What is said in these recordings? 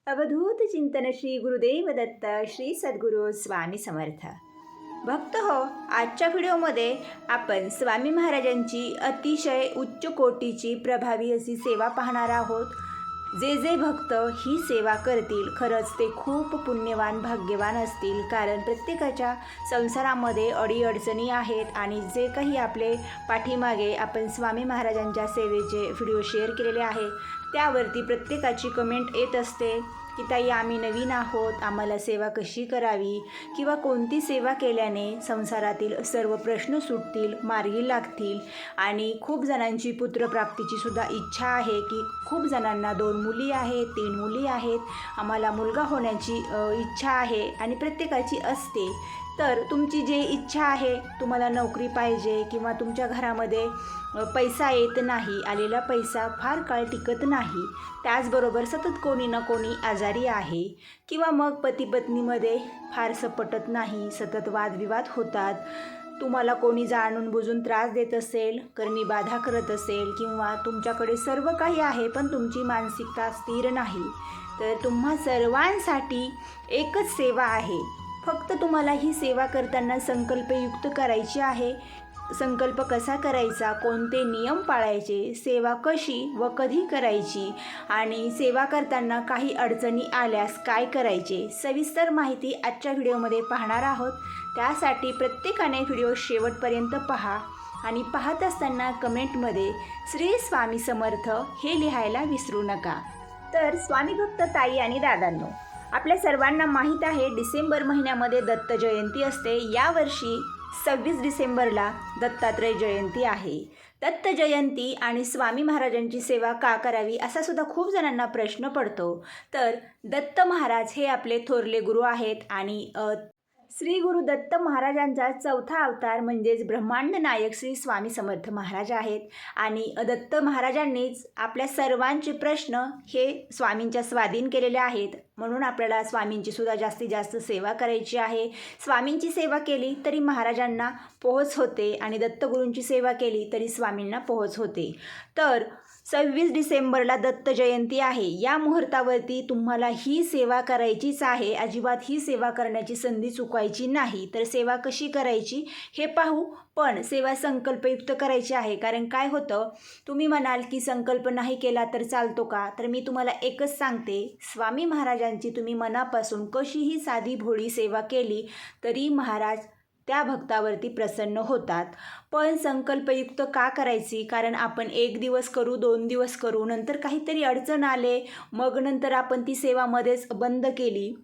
अवधूत चिंतन श्री गुरुदेव दत्त श्री सद्गुरू स्वामी समर्थ भक्त हो. आजच्या व्हिडिओमध्ये आपण स्वामी महाराजांची अतिशय उच्च कोटीची प्रभावी अशी सेवा पाहणार आहोत. जे जे भक्त ही सेवा करतील खरंच ते खूप पुण्यवान भाग्यवान असतील, कारण प्रत्येकाच्या संसारामध्ये अडीअडचणी आहेत आणि जे काही आपले पाठीमागे आपण स्वामी महाराजांच्या सेवेचे व्हिडिओ शेअर केलेले आहे त्यावरती प्रत्येकाची कमेंट येत असते की ताई आम्ही नवीन आहोत, आम्हाला सेवा कशी करावी किंवा कोणती सेवा केल्याने संसारातील सर्व प्रश्न सुटतील, मार्गी लागतील. आणि खूप जणांची पुत्रप्राप्तीची सुद्धा इच्छा आहे की खूप जणांना 2 मुली आहेत, 3 मुली आहेत, आम्हाला मुलगा होण्याची इच्छा आहे आणि प्रत्येकाची असते. तर तुमची जी इच्छा आहे, तुम्हाला नोकरी पाहिजे किंवा तुमच्या घरामध्ये पैसा येत नाही, आलेला पैसा फार काळ टिकत नाही, त्याचबरोबर सतत कोणी ना कोणी आजारी आहे किंवा मग पती पत्नीमध्ये फारसं पटत नाही, सतत वादविवाद होतात, तुम्हाला कोणी जाणून बुजून त्रास देत असेल, करणी बाधा करत असेल किंवा तुमच्याकडे सर्व काही आहे पण तुमची मानसिकता स्थिर नाही, तर तुम्हा सर्वांसाठी एकच सेवा आहे. फक्त तुम्हाला ही सेवा करताना संकल्पयुक्त करायची आहे. संकल्प कसा करायचा, कोणते नियम पाळायचे, सेवा कशी व कधी करायची आणि सेवा करताना काही अडचणी आल्यास काय करायचे, सविस्तर माहिती आजच्या व्हिडिओमध्ये पाहणार आहोत. त्यासाठी प्रत्येकाने व्हिडिओ शेवटपर्यंत पहा आणि पाहत असताना कमेंटमध्ये श्री स्वामी समर्थ हे लिहायला विसरू नका. तर स्वामी भक्त ताई आणि दादांनो, आपल्या सर्वांना माहीत आहे डिसेंबर महिन्यामध्ये दत्त जयंती असते. यावर्षी 26 डिसेंबरला दत्तात्रय जयंती आहे. दत्त जयंती आणि स्वामी महाराजांची सेवा का करावी असा सुद्धा खूप जणांना प्रश्न पडतो. तर दत्त महाराज हे आपले थोरले गुरु आहेत आणि श्री गुरु दत्त महाराजांचा चौथा अवतार म्हणजेच ब्रह्मांड नायक श्री स्वामी समर्थ महाराज आहेत. आणि दत्त महाराजांनीच आपल्या सर्वांचे प्रश्न हे स्वामींच्या स्वाधीन केलेले आहेत. म्हणून आपल्याला स्वामींची सुद्धा जास्तीत जास्त सेवा करायची आहे. स्वामींची सेवा केली तरी महाराजांना पोहोच होते आणि दत्तगुरूंची सेवा केली तरी स्वामींना पोहोच होते. तर 26 डिसेंबरला दत्त जयंती आहे. या मुहूर्तावरती तुम्हाला ही सेवा करायचीच आहे. अजिबात ही सेवा करण्याची संधी चुकवायची नाही. तर सेवा कशी करायची हे पाहू, पण सेवा संकल्पयुक्त करायची आहे. कारण काय होतं, तुम्ही म्हणाल की संकल्प नाही केला तर चालतो का? तर मी तुम्हाला एकच सांगते, स्वामी महाराजांची तुम्ही मनापासून कशीही साधी भोळी सेवा केली तरी महाराज त्या भक्तावरती प्रसन्न होतात. पण संकल्पयुक्त का करायची? कारण आपण 1 दिवस करू, 2 दिवस करू, नंतर काहीतरी अडचण आले, मग नंतर आपण ती सेवा मध्येच बंद केली.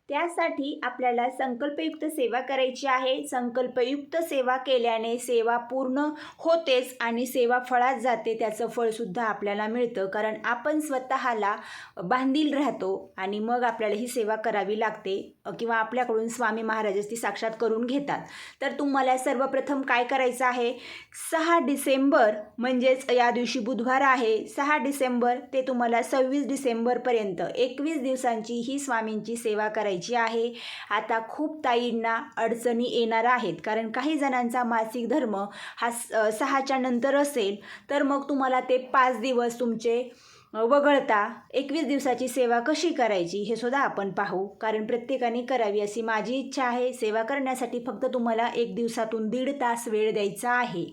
त्यासाठी आपल्याला संकल्पयुक्त सेवा करायची आहे. संकल्पयुक्त सेवा केल्याने सेवा पूर्ण होतेच आणि सेवा फळात जाते, त्याचं फळसुद्धा आपल्याला मिळतं. कारण आपण स्वतःला बांधील राहतो आणि मग आपल्याला ही सेवा करावी लागते किंवा आपल्याकडून स्वामी महाराजच ती साक्षात करून घेतात. तर तुम्हाला सर्वप्रथम काय करायचं आहे, 6 डिसेंबर म्हणजेच या दिवशी बुधवार आहे, 6 डिसेंबर ते तुम्हाला 26 डिसेंबरपर्यंत 21 दिवसांची ही स्वामींची सेवा करायची आहे. आता खूप ताईंना अडचणी येणार आहेत, कारण काही जणांचा मासिक धर्म हा 6च्या नंतर असेल तर मग तुम्हाला ते 5 दिवस तुमचे वगळता 21 दिवसाची सेवा कशी करायची हे सुद्धा आपण पाहू. कारण प्रत्येकाने करावी अशी माझी इच्छा आहे. सेवा करण्यासाठी फक्त तुम्हाला 1 दिवसातून 1.5 तास वेळ द्यायचा आहे.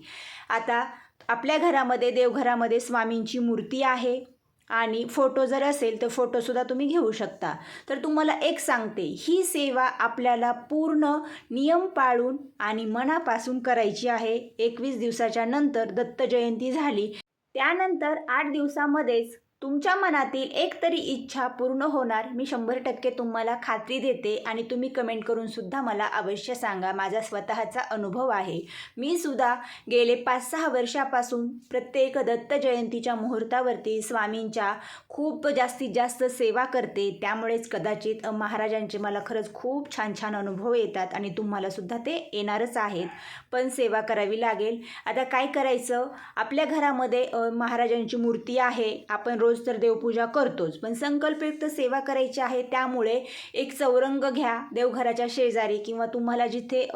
आता आपल्या घरामध्ये देवघरामध्ये स्वामींची मूर्ती आहे आणि फोटो जर असेल तर फोटोसुद्धा तुम्ही घेऊ शकता. तर तुम्हाला एक सांगते, ही सेवा आपल्याला पूर्ण नियम पाळून आणि मनापासून करायची आहे. 21 दिवसाच्या नंतर दत्त जयंती झाली, त्यानंतर 8 दिवसामध्येच तुमच्या मनातील एक तरी इच्छा पूर्ण होणार. मी 100% तुम्हाला खात्री देते आणि तुम्ही कमेंट करून सुद्धा मला अवश्य सांगा. माझा स्वतःचा अनुभव आहे. मी सुद्धा गेले 5-6 वर्षापासून प्रत्येक दत्त जयंतीच्या मुहूर्तावरती स्वामींच्या खूप जास्तीत जास्त सेवा करते. त्यामुळेच कदाचित महाराजांचे मला खरंच खूप छान छान अनुभव येतात आणि तुम्हालासुद्धा ते येणारच आहेत. पण सेवा करावी लागेल. आता काय करायचं, आपल्या घरामध्ये महाराजांची मूर्ती आहे, आपण रोज रोज तर देवपूजा करतोच, पण संकल्पयुक्त सेवा करायची आहे त्यामुळे एक चौरंग घ्या देवघराच्या शेजारी किंवा तुम्हाला जिथे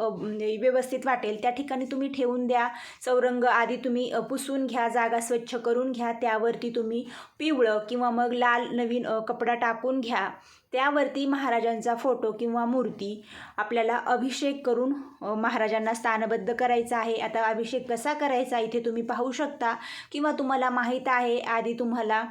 व्यवस्थित वाटेल त्या ठिकाणी तुम्ही ठेवून द्या. चौरंग आधी तुम्ही पुसून घ्या, जागा स्वच्छ करून घ्या. त्यावरती तुम्ही पिवळं किंवा मग लाल नवीन कपडा टाकून घ्या. त्यावरती महाराजांचा फोटो किंवा मूर्ती आपल्याला अभिषेक करून महाराजांना स्थानबद्ध करायचा आहे. आता अभिषेक कसा करायचा इथे तुम्ही पाहू शकता किंवा तुम्हाला माहीत आहे. आधी तुम्हाला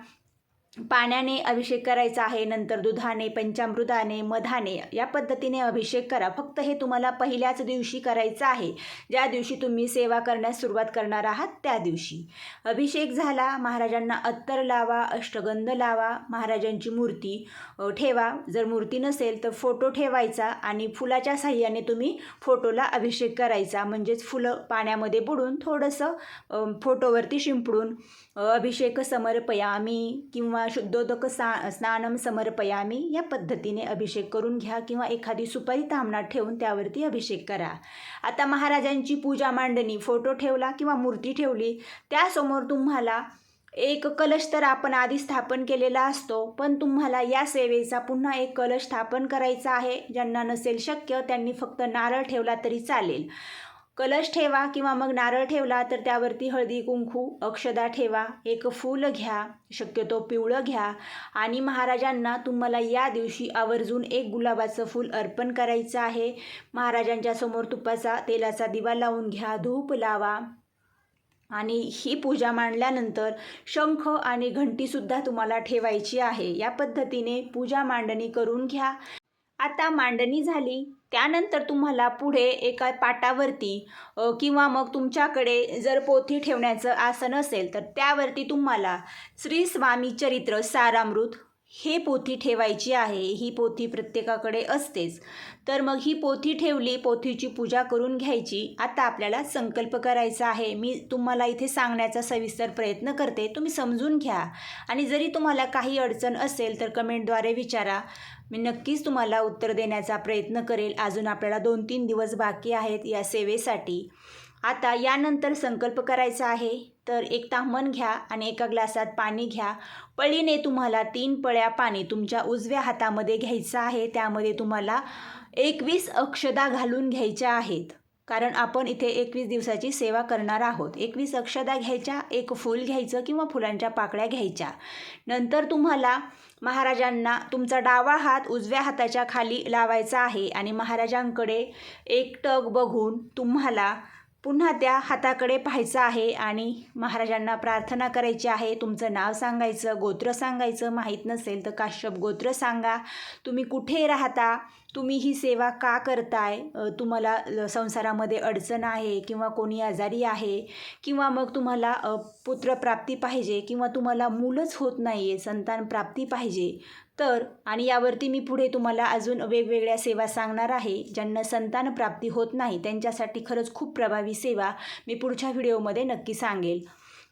पाण्याने अभिषेक करायचा आहे, नंतर दुधाने, पंचामृताने, मधाने या पद्धतीने अभिषेक करा. फक्त हे तुम्हाला पहिल्याच दिवशी करायचं आहे, ज्या दिवशी तुम्ही सेवा करण्यास सुरुवात करणार आहात त्या दिवशी. अभिषेक झाला, महाराजांना अत्तर लावा, अष्टगंध लावा, महाराजांची मूर्ती ठेवा. जर मूर्ती नसेल तर फोटो ठेवायचा आणि फुलाच्या साह्याने तुम्ही फोटोला अभिषेक करायचा. म्हणजेच फुलं पाण्यामध्ये बुडून थोडंसं फोटोवरती शिंपडून अभिषेक समर्पयामी किंवा शुद्धोदक स्नानम समर्पयामी या पद्धतीने अभिषेक करून घ्या किंवा एखादी सुपारी तामणात ठेवून त्यावरती अभिषेक करा. आता महाराजांची पूजा मांडणी, फोटो ठेवला किंवा मूर्ती ठेवली, त्यासमोर तुम्हाला एक कलश तर आपण आधी स्थापन केलेला असतो, पण तुम्हाला या सेवेचा पुन्हा एक कलश स्थापन करायचा आहे. ज्यांना नसेल शक्य त्यांनी फक्त नारळ ठेवला तरी चालेल. कलश ठेवा किंवा मग नारळ ठेवला तर त्यावरती हळदी कुंकू अक्षदा ठेवा. एक फूल घ्या, शक्यतो पिवळं घ्या आणि महाराजांना तुम्हाला या दिवशी आवर्जून एक गुलाबाचं फूल अर्पण करायचं आहे. महाराजांच्या समोर तुपाचा तेलाचा दिवा लावून घ्या, धूप लावा आणि ही पूजा मांडल्यानंतर शंख आणि घंटीसुद्धा तुम्हाला ठेवायची आहे. या पद्धतीने पूजा मांडणी करून घ्या. आता मांडणी झाली त्यानंतर तुम्हाला पुढे एका पाटावरती किंवा मग तुमच्याकडे जर पोथी ठेवण्याचं आसन असेल तर त्यावरती तुम्हाला श्री स्वामी चरित्र सारामृत हे पोथी ठेवायची आहे. ही पोथी प्रत्येकाकडे असतेच. तर मग ही पोथी ठेवली, पोथीची पूजा करून घ्यायची. आता आपल्याला संकल्प करायचा आहे. मी तुम्हाला इथे सांगण्याचा सविस्तर प्रयत्न करते, तुम्ही समजून घ्या आणि जरी तुम्हाला काही अडचण असेल तर कमेंटद्वारे विचारा. मी नक्कीच तुम्हाला उत्तर देण्याचा प्रयत्न करेल. अजून आपल्याला 2-3 दिवस बाकी आहेत या सेवेसाठी. आता यानंतर संकल्प करायचा आहे तर एक ताम्हण घ्या आणि एका ग्लासात पाणी घ्या. पळीने तुम्हाला 3 पळ्या पाणी तुमच्या उजव्या हातामध्ये घ्यायचं आहे. त्यामध्ये तुम्हाला 21 अक्षदा घालून घ्यायच्या आहेत, कारण आपण इथे 21 दिवसाची सेवा करणार आहोत. 21 अक्षदा घ्यायच्या, एक फूल घ्यायचं किंवा फुलांच्या पाकळ्या घ्यायच्या. नंतर तुम्हाला महाराजांना तुमचा डावा हात उजव्या हाताच्या खाली लावायचा आहे आणि महाराजांकडे एकटक बघून तुम्हाला पुन्हा त्या हाताकडे पाहायचं आहे आणि महाराजांना प्रार्थना करायची आहे. तुमचं नाव सांगायचं, गोत्र सांगायचं, माहीत नसेल तर काश्यप गोत्र सांगा. तुम्ही कुठे राहता, तुम्ही ही सेवा का करताय, तुम्हाला संसारामध्ये अडचण आहे किंवा कोणी आजारी आहे किंवा मग तुम्हाला पुत्रप्राप्ती पाहिजे किंवा तुम्हाला मूलच होत नाही आहे, संतान प्राप्ती पाहिजे तर, आणि यावरती मी पुढे तुम्हाला अजून वेगवेगळ्या सेवा सांगणार आहे. ज्यांना संतान प्राप्ती होत नाही त्यांच्यासाठी खरंच खूप प्रभावी सेवा मी पुढच्या व्हिडिओमध्ये नक्की सांगेल.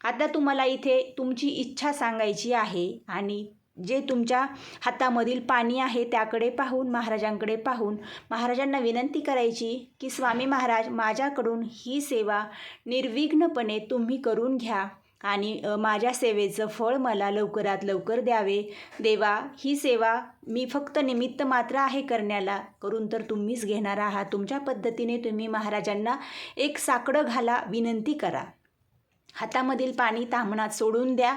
आता तुम्हाला इथे तुमची इच्छा सांगायची आहे आणि जे तुमच्या हातामधील पाणी आहे त्याकडे पाहून, महाराजांकडे पाहून महाराजांना विनंती करायची की स्वामी महाराज, माझ्याकडून ही सेवा निर्विघ्नपणे तुम्ही करून घ्या आणि माझ्या सेवेचं फळ मला लवकरात लवकर द्यावे. देवा, ही सेवा मी फक्त निमित्त मात्र आहे करण्याला, करून तर तुम्हीच घेणार आहात. तुमच्या पद्धतीने तुम्ही महाराजांना एक साकडं घाला, विनंती करा. हातामधील पाणी ताम्हणात सोडून द्या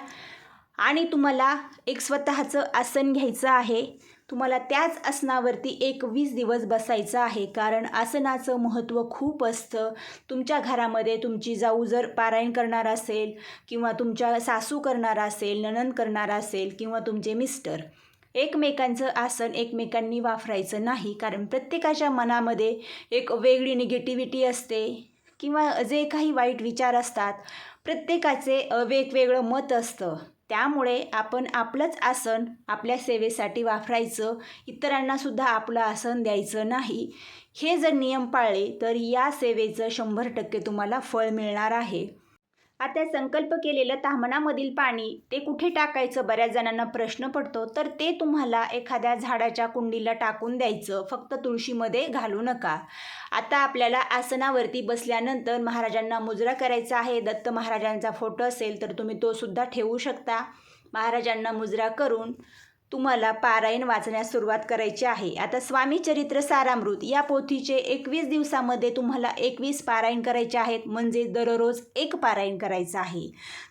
आणि तुम्हाला एक स्वतःचं आसन घ्यायचं आहे. तुम्हाला त्याच आसनावरती 21 दिवस बसायचं आहे, कारण आसनाचं महत्त्व खूप असतं. तुमच्या घरामध्ये तुमची जाऊ जर पारायण करणार असेल किंवा तुमच्या सासू करणार असेल, नणंद करणार असेल किंवा तुमचे मिस्टर, एकमेकांचं आसन एकमेकांनी वापरायचं नाही, कारण प्रत्येकाच्या मनामध्ये एक वेगळी निगेटिव्हिटी असते किंवा जे काही वाईट विचार असतात, प्रत्येकाचे वेगवेगळं मत असतं. त्यामुळे आपण आपलंच आसन आपल्या सेवेसाठी वापरायचं, इतरांनासुद्धा आपलं आसन द्यायचं नाही. हे जर नियम पाळले तर या सेवेचं 100% तुम्हाला फळ मिळणार आहे. आता संकल्प केलेलं ताम्हणामधील पाणी ते कुठे टाकायचं, बऱ्याच जणांना प्रश्न पडतो. तर ते तुम्हाला एखाद्या झाडाच्या कुंडीला टाकून द्यायचं, फक्त तुळशीमध्ये घालू नका. आता आपल्याला आसनावरती बसल्यानंतर महाराजांना मुजरा करायचा आहे. दत्त महाराजांचा फोटो असेल तर तुम्ही तो सुद्धा ठेवू शकता. महाराजांना मुजरा करून तुम्हाला पारायण वाचण्यास सुरुवात करायची आहे. आता स्वामी चरित्र सारामृत या पोथीचे 21 दिवसामध्ये तुम्हाला 21 पारायण करायचे आहेत, म्हणजे दररोज एक पारायण करायचं आहे.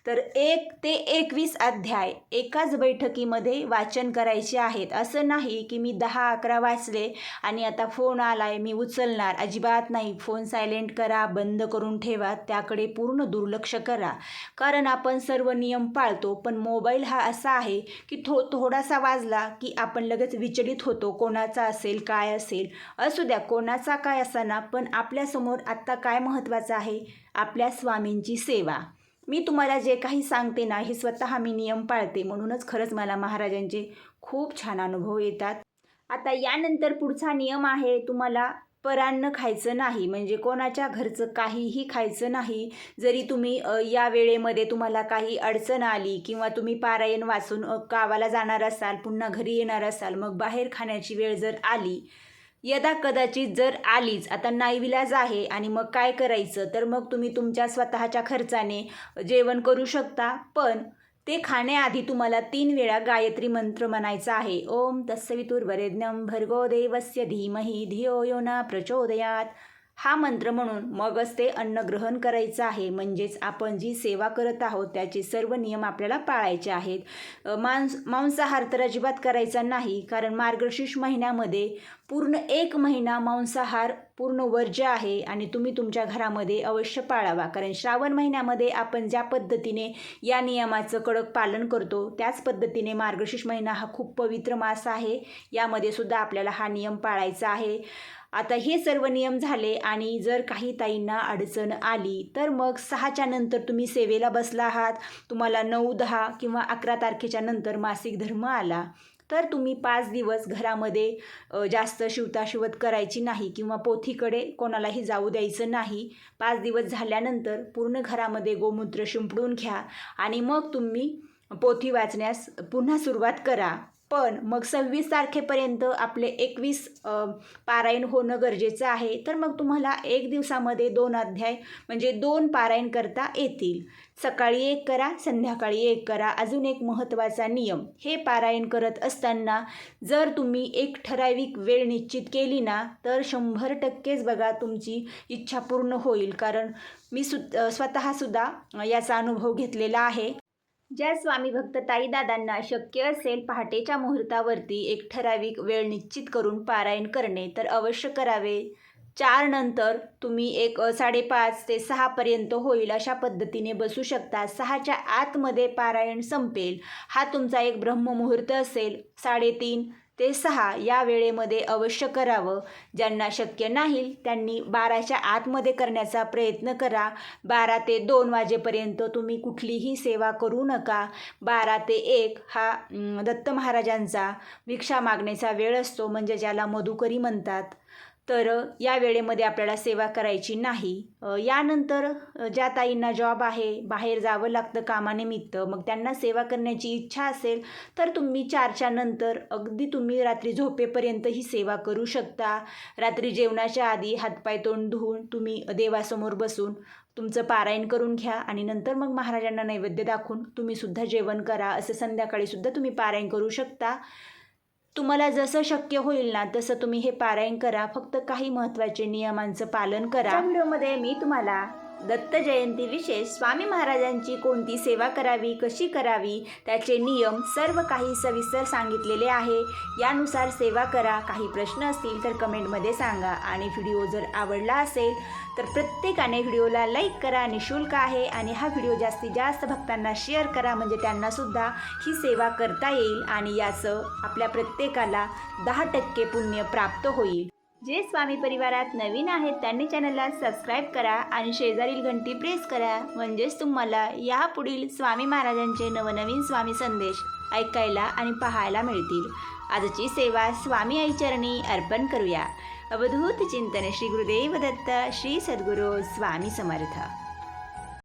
तर 1 ते 21 अध्याय एकाच बैठकीमध्ये वाचन करायचे आहेत. असं नाही की मी 10-11 वाचले आणि आता फोन आलाय मी उचलणार, अजिबात नाही. फोन सायलेंट करा, बंद करून ठेवा, त्याकडे पूर्ण दुर्लक्ष करा. कारण आपण सर्व नियम पाळतो, पण मोबाईल हा असा आहे की थोडासा वाजला की आपण लगेच विचलित होतो. कोणाचा असेल, काय असेल, असू द्या, कोणाचा काय असाना, पण आपल्यासमोर आत्ता काय महत्त्वाचं आहे? आपल्या स्वामींची सेवा. मी तुम्हाला जे काही सांगते ना, हे स्वतः मी नियम पाळते, म्हणूनच खरंच मला महाराजांचे खूप छान अनुभव येतात. आता यानंतर पुढचा नियम आहे, तुम्हाला परान्न खायचं नाही, म्हणजे कोणाच्या घरचं काहीही खायचं नाही. जरी तुम्ही या वेळेमध्ये तुम्हाला काही अडचण आली किंवा तुम्ही पारायण वाचून गावाला जाणार असाल, पुन्हा घरी येणार असाल, मग बाहेर खाण्याची वेळ जर आली, यदा कदाचित जर आलीच, आता नाईविलाज आहे आणि मग काय करायचं, तर मग तुम्ही तुमच्या स्वतःच्या खर्चाने जेवण करू शकता. पण ते खाण्याआधी तुम्हाला 3 वेळा गायत्री मंत्र म्हणायचा आहे. ओम तत्सवितुर्वरेण्यं भर्गो देवस्य धीमहि धियो यो न प्रचोदयात. हा मंत्र म्हणून मगच ते अन्न ग्रहण करायचं आहे. म्हणजेच आपण जी सेवा करत आहोत त्याचे सर्व नियम आपल्याला पाळायचे आहेत. मांसाहार तर अजिबात करायचा नाही, कारण मार्गशीर्ष महिन्यामध्ये पूर्ण 1 महिना मांसाहार पूर्ण वर्ज्य आहे आणि तुम्ही तुमच्या घरामध्ये अवश्य पाळावा. कारण श्रावण महिन्यामध्ये आपण ज्या पद्धतीने या नियमाचं कडक पालन करतो, त्याच पद्धतीने मार्गशीर्ष महिना हा खूप पवित्र मास आहे. यामध्ये सुद्धा आपल्याला हा नियम पाळायचा आहे. आता हे सर्व नियम झाले आणि जर काही ताईंना अडचण आली तर मग 6च्या नंतर तुम्ही सेवेला बसला आहात, तुम्हाला 9, 10 किंवा 11 तारखेच्या नंतर मासिक धर्म आला, तर तुम्ही 5 दिवस घरामध्ये जास्त शिवताशिवत करायची नाही किंवा पोथीकडे कोणालाही जाऊ द्यायचं नाही. 5 दिवस झाल्यानंतर पूर्ण घरामध्ये गोमूत्र शिंपडून घ्या आणि मग तुम्ही पोथी वाचण्यास पुन्हा सुरुवात करा. पण मग 26 तारखेपर्यंत आपले 21 पारायण होणं गरजेचं आहे. तर मग तुम्हाला 1 दिवसामध्ये 2 अध्याय म्हणजे 2 पारायण करता येतील. सकाळी 1 करा, संध्याकाळी 1 करा. अजून एक महत्त्वाचा नियम, हे पारायण करत असताना जर तुम्ही एक ठराविक वेळ निश्चित केली ना, तर 100%च बघा तुमची इच्छा पूर्ण होईल. कारण मी स्वतःसुद्धा याचा अनुभव घेतलेला आहे. ज्या स्वामी भक्त ताई दादांना शक्य असेल पहाटेच्या मुहूर्तावरती एक ठराविक वेळ निश्चित करून पारायण करणे, तर अवश्य करावे. 4 नंतर तुम्ही एक 5:30 ते 6पर्यंत होईल अशा पद्धतीने बसू शकता. 6च्या आतमध्ये पारायण संपेल. हा तुमचा एक ब्रह्ममुहूर्त असेल. 3:30 ते 6 या वेळेमध्ये अवश्य करावं. ज्यांना शक्य नाही त्यांनी 12च्या आतमध्ये करण्याचा प्रयत्न करा. 12 ते 2 वाजेपर्यंत तुम्ही कुठलीही सेवा करू नका. 12 ते 1 हा दत्त महाराजांचा भिक्षा मागण्याचा वेळ असतो, म्हणजे ज्याला मधुकरी म्हणतात. तर या वेळेमध्ये आपल्याला सेवा करायची नाही. यानंतर ज्या ताईंना जॉब आहे, बाहेर जावं लागतं कामानिमित्त, मग त्यांना सेवा करण्याची इच्छा असेल तर तुम्ही 4च्या नंतर अगदी तुम्ही रात्री झोपेपर्यंत ही सेवा करू शकता. रात्री जेवणाच्या आधी हातपाय तोंड धुवून तुम्ही देवासमोर बसून तुमचं पारायण करून घ्या आणि नंतर मग महाराजांना नैवेद्य दाखवून तुम्हीसुद्धा जेवण करा. असं संध्याकाळीसुद्धा तुम्ही पारायण करू शकता. तुम्हाला जसं शक्य होईल ना तसं तुम्ही हे पारायण करा. फक्त काही महत्त्वाचे नियमांचं पालन करा. या व्हिडिओमध्ये मी तुम्हाला दत्त जयंती विशेष स्वामी महाराजांची कोणती सेवा करावी, कशी करावी, त्याचे नियम सर्व काही सविस्तर सांगितलेले आहे. यानुसार सेवा करा. काही प्रश्न असतील तर कमेंटमध्ये सांगा आणि व्हिडिओ जर आवडला असेल तर प्रत्येकाने व्हिडिओला लाईक करा. निःशुल्क आहे आणि हा व्हिडिओ जास्तीत जास्त भक्तांना शेअर करा, म्हणजे त्यांनासुद्धा ही सेवा करता येईल आणि याचं आपल्या प्रत्येकाला 10% पुण्य प्राप्त होईल. जे स्वामी परिवारात नवीन आहेत त्यांनी चॅनलला सबस्क्राईब करा आणि शेजारील घंटी प्रेस करा, म्हणजेच तुम्हाला यापुढील स्वामी महाराजांचे नवनवीन स्वामी संदेश ऐकायला आणि पाहायला मिळतील. आजची सेवा स्वामी आईचरणी अर्पण करूया. अवधूत चिंतन श्री गुरुदेव दत्त श्री सद्गुरू स्वामी समर्थ.